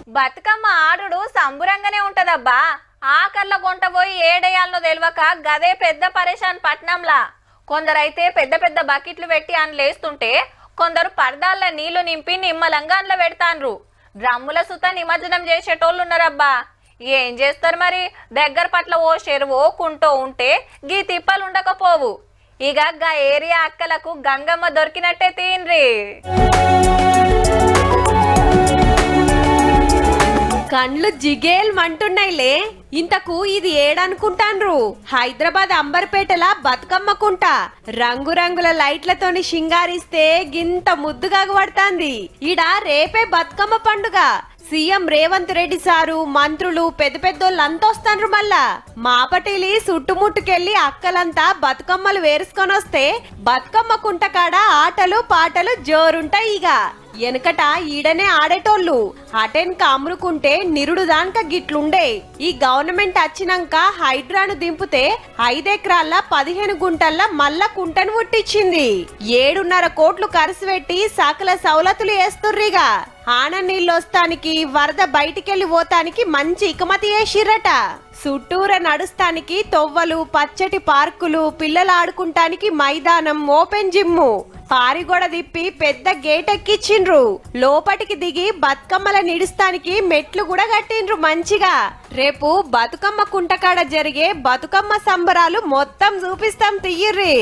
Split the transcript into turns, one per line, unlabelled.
బతుకమ్మ ఆడుడు సంబురంగానే ఉంటదబ్బా. ఆకర్ల గుంట పోయి ఏడేయాలనో తెలియక గదే పెద్ద పరేషాన్ పట్నంలా. కొందరైతే పెద్ద పెద్ద బకెట్లు పెట్టి లేస్తుంటే కొందరు పర్దాల నీళ్లు నింపి నిమ్మలంగా అండ్ల పెడతాన్రు. డ్రమ్ముల సుత నిమజ్జనం చేసేటోళ్ళున్నారబ్బా. ఏం చేస్తారు మరి? దగ్గర పట్ల ఓ చెరువో కుంటో ఉంటే గీ తిప్పలు ఉండకపోవు. ఇక గా ఏరియా అక్కలకు గంగమ్మ దొరికినట్టే తీన్రి.
కండ్లు జిగేల్ మంటున్నాయిలే. ఇంతకు ఇది ఏడనుకుంటాన్రు? హైదరాబాద్ అంబర్పేటల బతుకమ్మకుంట రంగురంగుల లైట్లతోని షింగారిస్తే గింత ముద్దుగా పడుతుంది. ఈడ రేపే బతుకమ్మ పండుగ. సీఎం రేవంత్ రెడ్డి సారు, మంత్రులు, పెద్ద పెద్దోళ్ళంతా వస్తాన్రు. మళ్ళా మాపటిలి చుట్టుముట్టుకెళ్లి అక్కలంతా బతుకమ్మలు వేరుసుకొని వస్తే బతుకమ్మ కుంట కాడ ఆటలు పాటలు జోరుంటాయి. ఇక వెనకట ఈడనే ఆడేటోళ్ళు. అటెన్క అమ్ముకుంటే నిరుడు దానిక గిట్లుండే. ఈ గవర్నమెంట్ వచ్చినాక హైడ్రాను దింపితే 5 ఎకరాల 15 గుంటల్ల మళ్ళా కుంటను పుట్టించింది. 7.5 కోట్లు ఖర్చు పెట్టి సకల సౌలతులు వేస్తుర్రిగా. ఆన నీళ్ళు వస్తానికి, వరద బయటికెళ్లి పోతానికి మంచి ఇకమతి చేసిర్రట. చుట్టూర నడుస్తానికి తొవ్వలు, పచ్చటి పార్కులు, పిల్లలు ఆడుకుంటానికి మైదానం, ఓపెన్ జిమ్ము, పారిగొడ తిప్పి పెద్ద గేట్ ఎక్కిచ్చిండ్రు. లోపటికి దిగి బతుకమ్మల నిడుస్తానికి మెట్లు కూడా కట్టిండ్రు మంచిగా. రేపు బతుకమ్మ కుంటకాడ జరిగే బతుకమ్మ సంబరాలు మొత్తం చూపిస్తాం, తియ్యిర్రి.